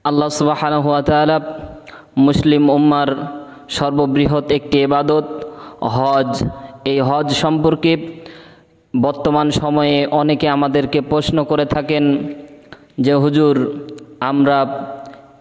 আল্লাহ সুবহানাহু ওয়া তাআলা মুসলিম উম্মার সর্ববৃহৎ একটি ইবাদত হজ। এই হজ সম্পর্কে বর্তমান সময়ে অনেকে আমাদেরকে প্রশ্ন করে থাকেন যে হুজুর, আমরা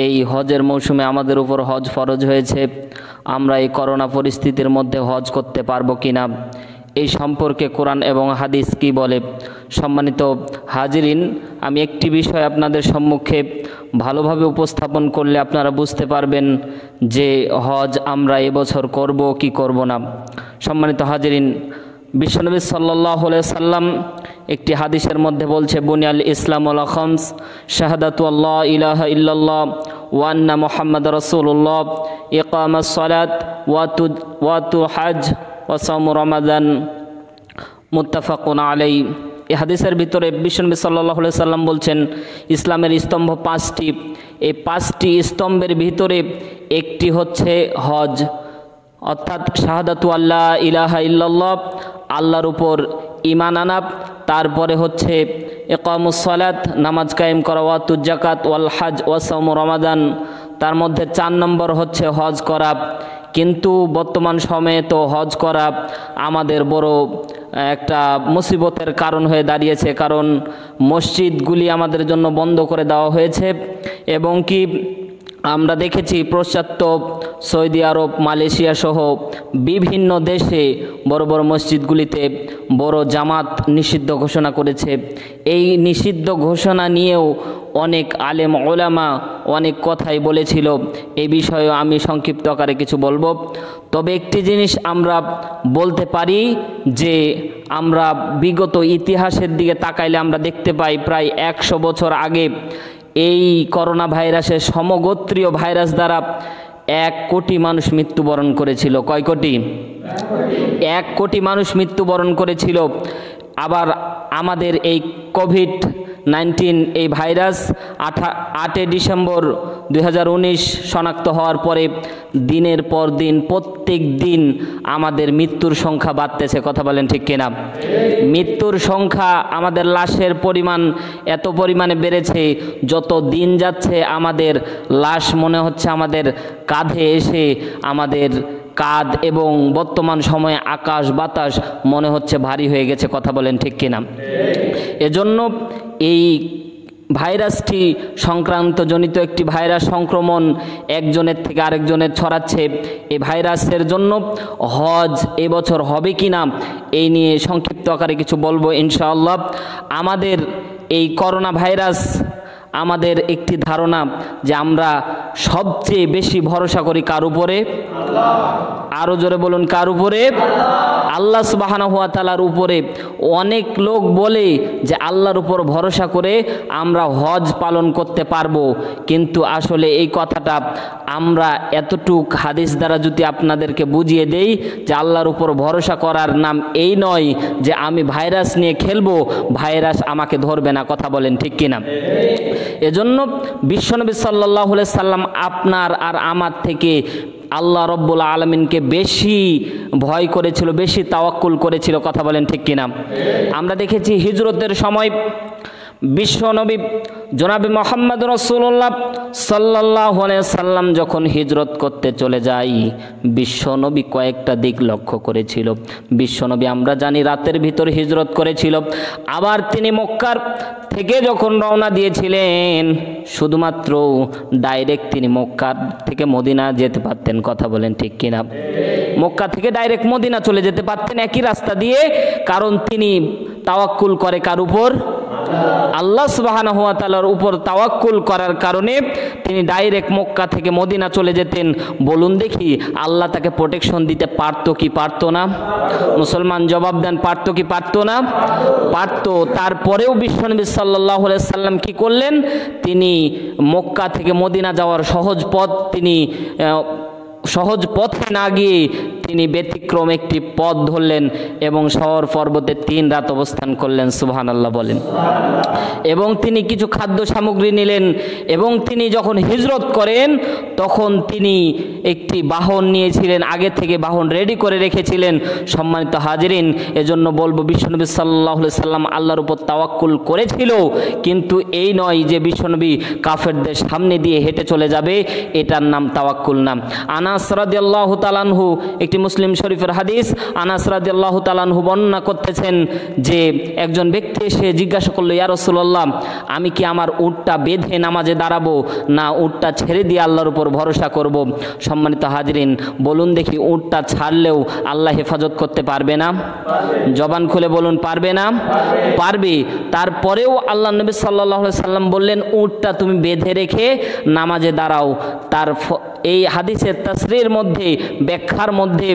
এই হজের মৌসুমে আমাদের উপর হজ ফরজ হয়েছে, আমরা এই করোনা পরিস্থিতির মধ্যে হজ করতে পারবো কিনা, এই সম্পর্কে কোরআন এবং হাদিস কি বলে। সম্মানিত হাজিরিন, আমি একটি বিষয় আপনাদের সম্মুখে ভালোভাবে উপস্থাপন করলে আপনারা বুঝতে পারবেন যে হজ আমরা এবছর করব কি করব না। সম্মানিত হাজিরিন, বিশ্বনবী সাল্লাল্লাহু আলাইহি সাল্লাম একটি হাদিসের মধ্যে বলছে, বুনিয়াল ইসলাম আলা খামস, শাহাদাতু আল্লা ইলাহা ইল্লাল্লাহ ওয়া আন্না মুহাম্মাদুর রাসূলুল্লাহ, ইকামাস সালাত ওয়া তু হজ ওয়া সাওম রমাদান, মুত্তাফাকুন আলাইহি। এই হাদিসের ভিতরে বিশ্বনবী সাল্লাল্লাহু আলাইহি সাল্লাম বলছেন, ইসলামের স্তম্ভ পাঁচটি। এই পাঁচটি স্তম্ভের ভিতরে একটি হচ্ছে হজ, অর্থাৎ শাহাদাতু আল্লাহ ইলাহা ইল্লাল্লাহ, আল্লাহর উপর ঈমান আনা, তারপরে হচ্ছে ইকামুস সালাত, নামাজ কায়েম করা, ওয়া তু যাকাত ওয়াল হজ ওয়া সাওম রমাদান, তার মধ্যে 4 নম্বর হচ্ছে হজ করা। কিন্তু বর্তমান সময়ে তো হজ করা আমাদের বড় একটা মুসিবতের কারণ হয়ে দাঁড়িয়েছে, কারণ মসজিদগুলি আমাদের জন্য বন্ধ করে দেওয়া হয়েছে এবং কি আমরা দেখেছি পাশ্চাত্য সৌদি আরব, মালয়েশিয়া সহ বিভিন্ন দেশে বড় বড় মসজিদগুলিতে বড় জামাত নিষিদ্ধ ঘোষণা করেছে। এই নিষিদ্ধ ঘোষণা নিয়েও অনেক আলেম ওলামা অনেক কথাই বলেছিল। এই বিষয়ে আমি সংক্ষিপ্ত আকারে কিছু বলবো। তবে একটি জিনিস আমরা বলতে পারি যে আমরা বিগত ইতিহাসের দিকে তাকাইলে আমরা দেখতে পাই প্রায় 100 বছর আগে এই করোনা ভাইরাসের সমগোত্রীয় ভাইরাস দ্বারা 1 কোটি মানুষ মৃত্যুবরণ করেছিল। কয় কোটি? 1 কোটি মানুষ মৃত্যুবরণ করেছিল। আবার আমাদের এই কোভিড-19 এই ভাইরাস 8 ডিসেম্বর 2019 শনাক্ত হওয়ার পরে দিনের পর দিন প্রত্যেক দিন আমাদের মৃত্যুর সংখ্যা বাড়তেছে। কথা বলেন ঠিক কিনা? মৃত্যুর সংখ্যা, আমাদের লাশের পরিমাণ এত পরিমাণে বেড়েছে, যত দিন যাচ্ছে আমাদের লাশ মনে হচ্ছে আমাদের কাঁধে এসে আমাদের কাঁধ এবং বর্তমান সময়ে আকাশ বাতাস মনে হচ্ছে ভারী হয়ে গেছে। কথা বলেন ঠিক কিনা? এজন্য এই ভাইরাসটি সংক্রান্তজনিত একটি ভাইরাস সংক্রমণ একজনের থেকে আরেকজনের ছড়াচ্ছে। এই ভাইরাসের জন্য হজ এবছর হবে কি না এই নিয়ে সংক্ষিপ্ত আকারে কিছু বলবো ইনশাআল্লাহ। আমাদের এই করোনা ভাইরাস, আমাদের একটি ধারণা যে আমরা সবচেয়ে বেশি ভরসা করি কার উপরে? আরো জোরে বলুন, কার উপরে? আল্লাহ সুবহানাহু ওয়া তাআলার উপরে। অনেক লোক বলে যে আল্লাহর উপর ভরসা করে আমরা হজ পালন করতে পারবো, কিন্তু আসলে এই কথাটা আমরা এতটুক হাদিস দ্বারা যদি আপনাদেরকে বুঝিয়ে দেই যে আল্লাহর উপর ভরসা করার নাম এই নয় যে আমি ভাইরাস নিয়ে খেলবো, ভাইরাস আমাকে ধরবে না। কথা বলেন ঠিক কিনা? এজন্য বিশ্বনবী সাল্লাল্লাহু আলাইহি সাল্লাম আপনার আর আমার থেকে আল্লাহ রব্বুল আলামিনকে বেশি ভয় করেছিল, বেশি তাওয়াক্কুল করেছিল। কথা বলেন ঠিক কিনা? আমরা দেখেছি হিজরতের সময় বিশ্বনবী জনাবে মুহাম্মদ রাসূলুল্লাহ সাল্লাল্লাহু আলাইহি সাল্লাম যখন হিজরত করতে চলে যায়, বিশ্বনবী কয়েকটা দিক লক্ষ্য করেছিল। বিশ্বনবী আমরা জানি রাতের ভিতর হিজরত করেছিল। আবার তিনি মক্কার থেকে যখন রওনা দিয়েছিলেন, শুধুমাত্র ডাইরেক্ট তিনি মক্কা থেকে মদিনা যেতে পারতেন। কথা বলেন ঠিক কিনা? মক্কা থেকে ডাইরেক্ট মদিনা চলে যেতে পারতেন একই রাস্তা দিয়ে, কারণ তিনি তাওয়াক্কুল করে কার উপর? আল্লাহ সুবহানাহু ওয়া তাআলার উপর তাওয়াক্কুল করার কারণে তিনি ডাইরেক্ট মক্কা থেকে মদিনা চলে যেতেন। বলুন দেখি, আল্লাহ তাকে প্রোটেকশন দিতে পারতো কি পারতো না? মুসলমান জবাব দেন, পারতো কি পারতো না? পারতো। তারপরেও বিশ্বনবী সাল্লাল্লাহু আলাইহি সাল্লাম কি করলেন? তিনি মক্কা থেকে মদিনা যাওয়ার সহজ পথে না গিয়ে তিনি ব্যতিক্রম একটি পথ ধরলেন এবং শহর পর্বতে 3 রাত অবস্থান করলেন। সুবহানাল্লাহ বলেন। এবং তিনি কিছু খাদ্য সামগ্রী নিলেন এবং তিনি যখন হিজরত করেন তখন তিনি একটি বাহন নিয়েছিলেন, আগে থেকে বাহন রেডি করে রেখেছিলেন। সম্মানিত হাজিরিন, এজন্য বলবো বিশ্বনবী সাল্লাল্লাহু আলাইহি সাল্লাম আল্লাহর উপর তাওয়াক্কুল করেছিল, কিন্তু এই নয় যে বিশ্বনবী কাফেরদের সামনে দিয়ে হেঁটে চলে যাবে, এটার নাম তাওয়াক্কুল না। আনাস রাদিয়াল্লাহু তাআলা আনহু, একটি মুসলিম শরীফের হাদিস, আনাস রাদিয়াল্লাহু তাআলা আনহু বর্ণনা করতেছেন যে একজন ব্যক্তি এসে জিজ্ঞাসা করলো, ইয়া রাসূলুল্লাহ, আমি কি আমার উটটা বেঁধে নামাজে দাঁড়াবো না উটটা ছেড়ে দিয়ে আল্লাহর উপর ভরসা করব? সম্মানিত হাজিরিন, বলুন দেখি, উটটা ছাড়লেও আল্লাহ হেফাজত করতে পারবে না? জবান খুলে বলুন, পারবে না? পারবে। তারপরেও আল্লাহ নবী সাল্লাল্লাহু আলাইহি সাল্লাম বললেন, উটটা তুমি বেঁধে রেখে নামাজে দাঁড়াও। তার এই হাদিসের তাফসীরের মধ্যে, ব্যাখ্যার মধ্যে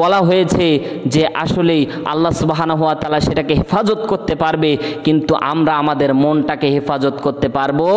বলা হয়েছে যে আসলেই আল্লাহ সুবহানাহু ওয়া তাআলা সেটাকে হেফাজত করতে পারবে, কিন্তু আমরা আমাদের মনটাকে হেফাজত করতে পারবো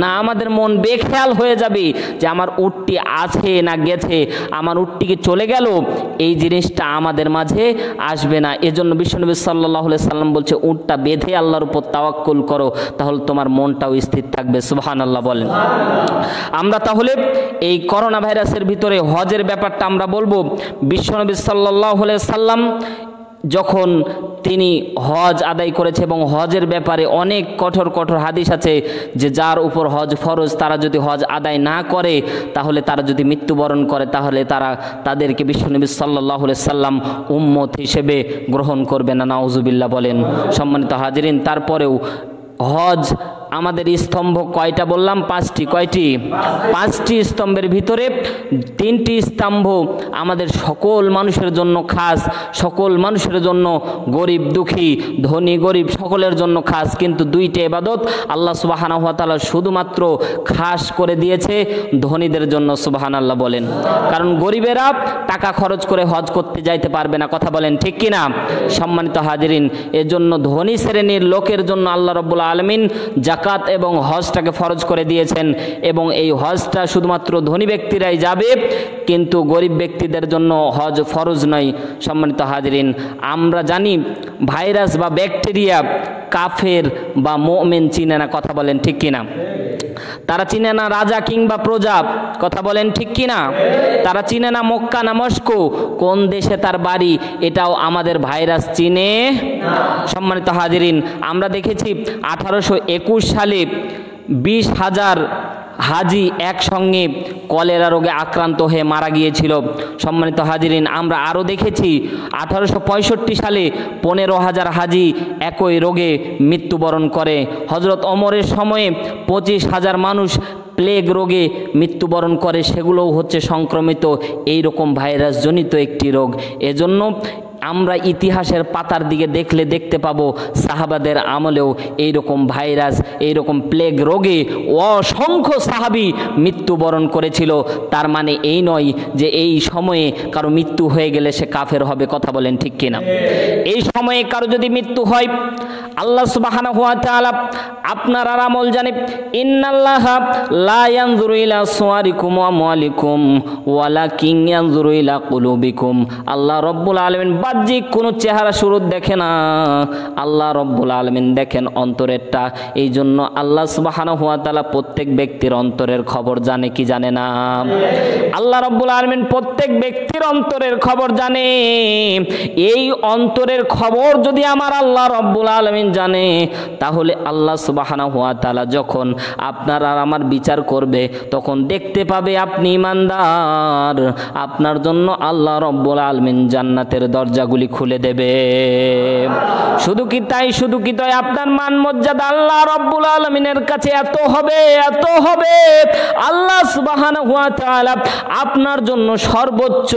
না। আমাদের মন বেখেয়াল হয়ে যাবে যে আমার উটটি আছে না গেছে, আমার উটটিকে চলে গেল, এই জিনিসটা আমাদের মাঝে আসবে না। এজন্য বিশ্বনবী সাল্লাল্লাহু আলাইহি সাল্লাম বলছে, উটটা বেঁধে আল্লাহর উপর তাওয়াক্কুল করো, তাহলে তোমার মনটাও স্থির থাকবে। সুবহানাল্লাহ বলেন। আমরা তাহলে এই করোনা ভাইরাসের ভিতরে হজের ব্যাপারটা আমরা বলবো। বিশ্বনবী সাল্লাল্লাহু আলাইহি সাল্লাম যখন তিনি হজ আদায় করেছে, এবং হজের ব্যাপারে অনেক কঠোর কঠোর হাদিস আছে যে যার উপর হজ ফরজ, তারা যদি হজ আদায় না করে, তাহলে তারা যদি মৃত্যুবরণ করে, তাহলে তাদেরকে বিশ্বনবী সাল্লাল্লাহু আলাইহি সাল্লাম উম্মত হিসেবে গ্রহণ করবে না। নাউজুবিল্লাহ বলেন। সম্মানিত হাজিরিন, তারপরেও হজ আমাদের স্তম্ভ কয়টা বললাম? 5টি। কয়টি? 5টি স্তম্ভের ভিতরে 3টি স্তম্ভ আমাদের সকল মানুষের জন্য খাস, সকল মানুষের জন্য, গরিব দুঃখী, ধনী গরিব সকলের জন্য খাস, কিন্তু 2টি ইবাদত আল্লাহ সুবহানাহু ওয়া তাআলা শুধুমাত্র খাস করে দিয়েছে ধনীদের জন্য। সুবহানাল্লাহ বলেন। কারণ গরিবেরা টাকা খরচ করে হজ করতে যাইতে পারবে না, কথা বলেন ঠিক কিনা? সম্মানিত হাজিরিন, এজন্য ধনী শ্রেণীর লোকের জন্য আল্লাহ রাব্বুল আলামিন জাকাত এবং হজটাকে ফরজ করে দিয়েছেন, এবং এই হজটা শুধুমাত্র ধনী ব্যক্তিরাই যাবে, কিন্তু গরিব ব্যক্তিদের জন্য হজ ফরজ নয়। সম্মানিত হাজিরিন, আমরা জানি ভাইরাস বা ব্যাকটেরিয়া কাফের বা মুমিন চিনে না, কথা বলেন ঠিক কিনা? তারা চিনে না রাজা কিংবা প্রজা, কথা বলেন ঠিক কিনা? তারা চিনে না মক্কা না মস্কো, কোন দেশে তার বাড়ি, এটাও আমাদের ভাইরাস চিনে না। সম্মানিত হাজিরিন, আমরা দেখেছি 1821 সালে 20,000 হাজি একসঙ্গে কলেরা রোগে আক্রান্ত হয়ে মারা গিয়েছিল। সম্মানিত হাজিরিন, আমরা আরও দেখেছি 1865 সালে 15,000 হাজি একই রোগে মৃত্যুবরণ করে। হজরত ওমরের সময়ে 25,000 মানুষ প্লেগ রোগে মৃত্যুবরণ করে, সেগুলোও হচ্ছে সংক্রমিত এইরকম ভাইরাসজনিত একটি রোগ। এজন্য আমরা ইতিহাসের পাতার দিকে দেখলে দেখতে পাবো সাহাবাদের আমলেও এইরকম ভাইরাস, এইরকম প্লেগ রোগে অসংখ্য সাহাবী মৃত্যুবরণ করেছিল। তার মানে এই নয় যে এই সময়ে কারো মৃত্যু হয়ে গেলে সে কাফের হবে, কথা বলেন ঠিক কিনা? এই সময়ে কারো যদি মৃত্যু হয়, আল্লাহ সুবহানাহু ওয়া তাআলা আপনার আর আমল জানে। ইন্নাল্লাহা লা ইয়ানজুরু ইলা সুওয়ারিকুম ওয়া আমওয়ালিকুম ওয়ালাকিন ইয়ানজুরু ইলা কুলুবিকুম। আল্লাহ রব্বুল আলামিন বাহ্যিক কোনো চেহারা সুরত দেখে না, আল্লাহ রব্বুল আলামিন দেখেন অন্তরেরটা। এই জন্য আল্লাহ সুবহানাহু ওয়া তাআলা প্রত্যেক ব্যক্তির অন্তরের খবর জানে কি জানে না? আল্লাহ রব্বুল আলামিন প্রত্যেক ব্যক্তির অন্তরের খবর জানে। এই অন্তরের খবর যদি আমার আল্লাহ রব্বুল আলামিন জানে, তাহলে আল্লাহ সুবহানাহু ওয়া তাআলা যখন আপনার আর আমার বিচার করবে, তখন দেখতে পাবে আপনি ঈমানদার, আপনার জন্য আল্লাহ রব্বুল আলামিন জান্নাতের দরজাগুলি খুলে দেবে। শুধু কি তাই, শুধু কি তাই, আপনার মান মর্যাদা আল্লাহ রব্বুল আলামিনের কাছে এত হবে, এত হবে, আল্লাহ সুবহানাহু ওয়া তাআলা আপনার জন্য সর্বোচ্চ,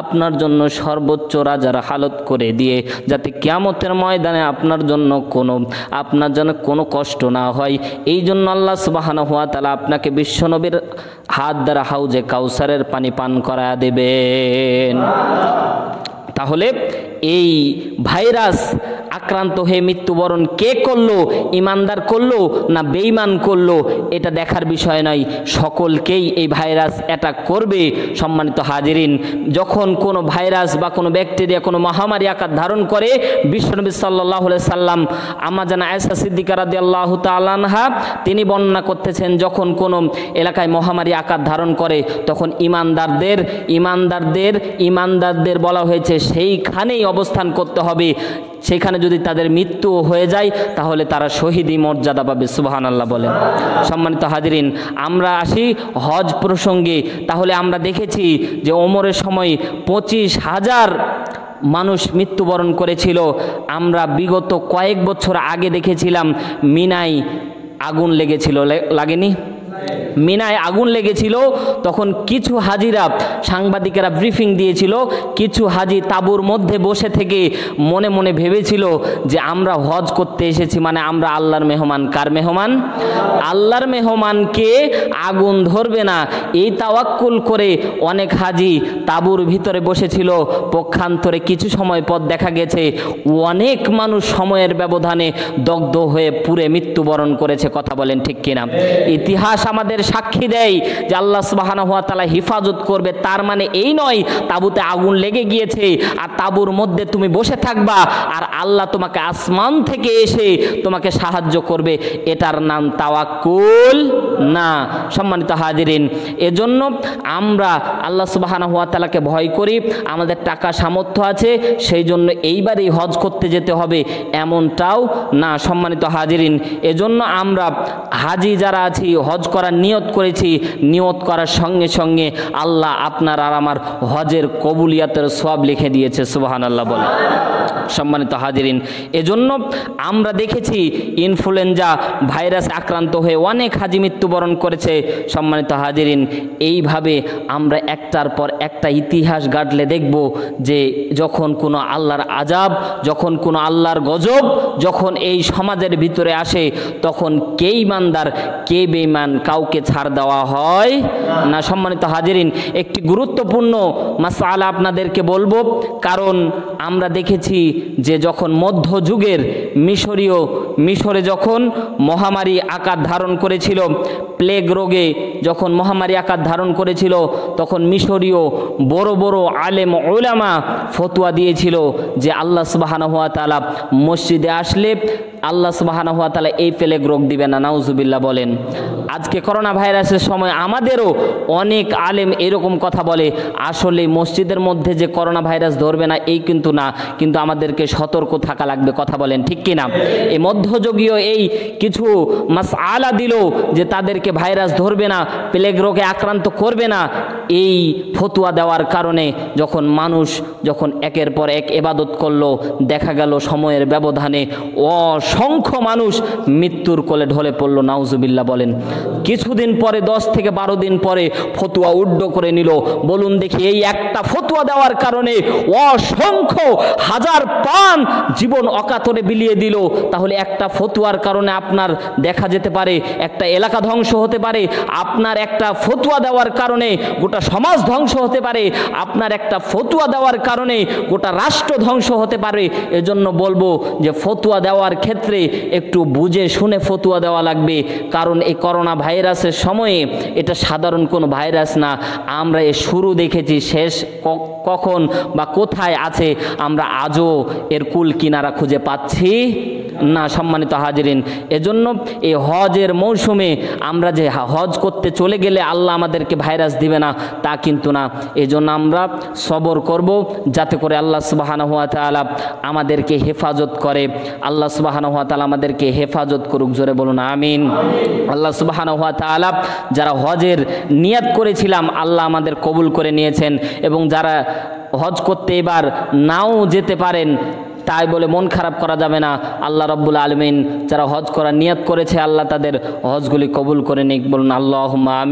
আপনার জন্য সর্বোচ্চ রাজার হালত করে দিয়ে, যাতে কিয়ামতের ময়দানে আপনার জন্য কোনো কষ্ট না হয়, এই জন্য আল্লাহ সুবহানাহু ওয়া তাআলা আপনাকে বিশ্বনবীর হাত দ্বারা হাউজে কাউসারের পানি পান করায়া দেবেন। তাহলে এই ভাইরাস আক্রান্ত হয়ে মৃত্যুবরণ কে করলো, ইমানদার করলো না বেঈমান করলো, এটা দেখার বিষয় নয়, সকলকেই এই ভাইরাস অ্যাটাক করবে। সম্মানিত হাজিরিন, যখন কোনো ভাইরাস বা কোনো ব্যাকটেরিয়া কোনো মহামারী আকার ধারণ করে, বিশ্বনবী সাল্লাল্লাহু আলাইহি সাল্লাম আম্মা জানা আয়েশা সিদ্দিকা রাদিয়াল্লাহু তাআলা আনহা তিনি বর্ণনা করতেছেন, যখন কোনো এলাকায় মহামারী আকার ধারণ করে তখন ইমানদারদের বলা হয়েছে সেইখানেই অবস্থান করতে হবে। সেখানে যদি তাদের মৃত্যু হয়ে যায় তাহলে তারা শহীদি মর্যাদা পাবে। সুবহানাল্লাহ বলেন। সম্মানিত হাজিরিন, আমরা আসি হজ প্রসঙ্গে। তাহলে আমরা দেখেছি যে ওমরের সময় 25,000 মানুষ মৃত্যুবরণ করেছিল। আমরা বিগত কয়েক বছর আগে দেখেছিলাম মিনায় আগুন লেগেছিল, লাগেনি? মিনায় আগুন লেগেছিল, তখন কিছু হাজিরা, সাংবাদিকেরা ব্রিফিং দিয়েছিল, কিছু হাজি তাঁবুর মধ্যে বসে থেকে মনে মনে ভেবেছিল যে আমরা হজ করতে এসেছি, মানে আমরা আল্লাহর মেহমান। কার মেহমান? আল্লাহর মেহমানকে আগুন ধরবে না, এই তাওয়াক্কুল করে অনেক হাজি তাঁবুর ভিতরে বসেছিল। পক্ষান্তরে কিছু সময় পর দেখা গেছে অনেক মানুষ সময়ের ব্যবধানে দগ্ধ হয়ে পুড়ে মৃত্যুবরণ করেছে। কথা বলেন ঠিক কিনা? ইতিহাস আমাদের সাক্ষী দেয় যে আল্লাহ সুবহানাহু ওয়া তাআলা হেফাজত করবে। তার মানে এই নয় তাঁবুতে আগুন লেগে গিয়েছে আর তাঁবুর মধ্যে তুমি বসে থাকবা আর আল্লাহ তোমাকে আসমান থেকে এসে তোমাকে সাহায্য করবে, এটার নাম তাওয়াক্কুল না। সম্মানিত হাজিরিন, এজন্য আমরা আল্লাহ সুবহানাহু ওয়া তাআলাকে ভয় করি, আমাদের টাকা সামর্থ্য আছে সেই জন্য এইবারই হজ করতে যেতে হবে এমনটাও না। সম্মানিত হাজিরিন, এজন্য আমরা হাজি যারা আছি হজ করার নিয়ত করেছি, নিয়ত করার সঙ্গে সঙ্গে আল্লাহ আপনার আর আমার হজের কবুলিয়াতের সওয়াব লিখে দিয়েছে। সুবহানাল্লাহ বলে। সম্মানিত হাজিরিন, এজন্য আমরা দেখেছি ইনফ্লুয়েঞ্জা ভাইরাসে আক্রান্ত হয়ে অনেক হাজি মৃত্যুবরণ করেছে। সম্মানিত হাজিরিন, এইভাবে আমরা একটার পর একটা ইতিহাস গাঁটলে দেখব যে যখন কোনো আল্লাহর আযাব, যখন কোনো আল্লাহর গজব যখন এই সমাজের ভিতরে আসে তখন কে ঈমানদার কে বেঈমান কাউকে ছাড় দেওয়া হয় না। সম্মানিত হাজিরিন, একটি গুরুত্বপূর্ণ মাসআলা আপনাদেরকে বলবো, কারণ আমরা দেখেছি যে যখন মধ্যযুগের মিশরে যখন মহামারী আকার ধারণ করেছিল, প্লেগ রোগে যখন মহামারী আকার ধারণ করেছিল, তখন মিশরীয় বড় বড় আলেম উলামা ফতোয়া দিয়েছিল যে আল্লাহ সুবহানাহু ওয়া তাআলা মসজিদে আসলে আল্লাহ সুবহানাহু ওয়া তাআলা এই প্লেগ রোগ দিবেন না। নাউজুবিল্লাহ বলেন। আজকে করোনা ভাইরাসের সময় আমাদেরও অনেক আলেম এরকম কথা বলে, আসলে মসজিদের মধ্যে যে করোনা ভাইরাস ধরবে না এই কিন্তু না, কিন্তু আমাদেরকে সতর্ক থাকা লাগবে। কথা বলেন ঠিক কিনা? এই মধ্যযুগীয় এই কিছু মাসআলা দিল যে তাদেরকে ভাইরাস ধরবে না, প্লেগ রোগে আক্রান্ত করবে না, এই ফতোয়া দেওয়ার কারণে যখন মানুষ যখন একের পর এক ইবাদত করলো, দেখা গেল সময়ের ব্যবধানে অসংখ্য মানুষ মৃত্যুর কোলে ঢলে পড়লো। নাউজুবিল্লাহ বলেন। কিছুদিন পরে 10 থেকে 12 দিন পরে ফতোয়া উড্ড করে নিল। বলুন দেখি, এই একটা ফতোয়া দেওয়ার কারণে অসংখ্য হাজার প্রাণ জীবন অকাতরে বিলিয়ে দিল। তাহলে একটা ফতোয়ার কারণে আপনার দেখা যেতে পারে একটা এলাকা ধ্বংস হতে পারে, আপনার একটা ফতোয়া দেওয়ার কারণে গোটা সমাজ ধ্বংস হতে পারে, আপনার একটা ফতোয়া দেওয়ার কারণে গোটা রাষ্ট্র ধ্বংস হতে পারে। এজন্য বলবো যে ফতোয়া দেওয়ার ক্ষেত্রে একটু বুঝে শুনে ফতোয়া দেওয়া লাগবে, কারণ এই করোনা ভাইরাসের সময়ে এটা সাধারণ কোনো ভাইরাস না। আমরা এর শুরু দেখেছি, শেষ কখন বা কোথায় আছে আমরা আজও এর কুল কিনারা খুঁজে পাচ্ছি না। সম্মানিত হাজিরিন, এজন্য এই হজের মৌসুমে আমরা যে হজ করতে চলে গেলে আল্লাহ আমাদেরকে ভাইরাস দিবে না তা কিন্তু না। এজন্য আমরা সবর করব যাতে করে আল্লাহ সুবহানাহু ওয়া তাআলা আমাদেরকে হেফাজত করে। আল্লাহ সুবহানাহু ওয়া তাআলা আমাদেরকে হেফাজত করুক। জোরে বলুন আমিন। আল্লাহ সুবহানাহু ওয়া তাআলা যারা হজের নিয়ত করেছিলাম আল্লাহ আমাদের কবুল করে নিয়েছেন, এবং যারা হজ করতে এবার নাও যেতে পারেন তাই বলে মন খারাপ করা যাবে না। আল্লাহ রাব্বুল আলামিন যারা হজ করার নিয়ত করেছে আল্লাহ তাদের হজগুলি কবুল করে নিক। বলুন আল্লাহুম্মা আমিন।